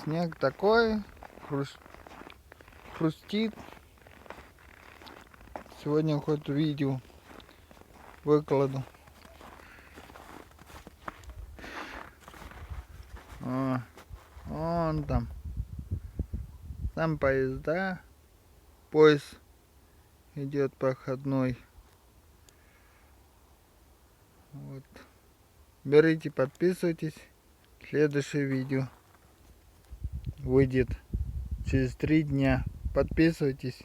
Снег такой, хрустит. Сегодня хоть видео выкладу. Вон там. Там поезда. Поезд идет проходной. Вот. Берите, подписывайтесь. Следующее видео выйдет через 3 дня. Подписывайтесь.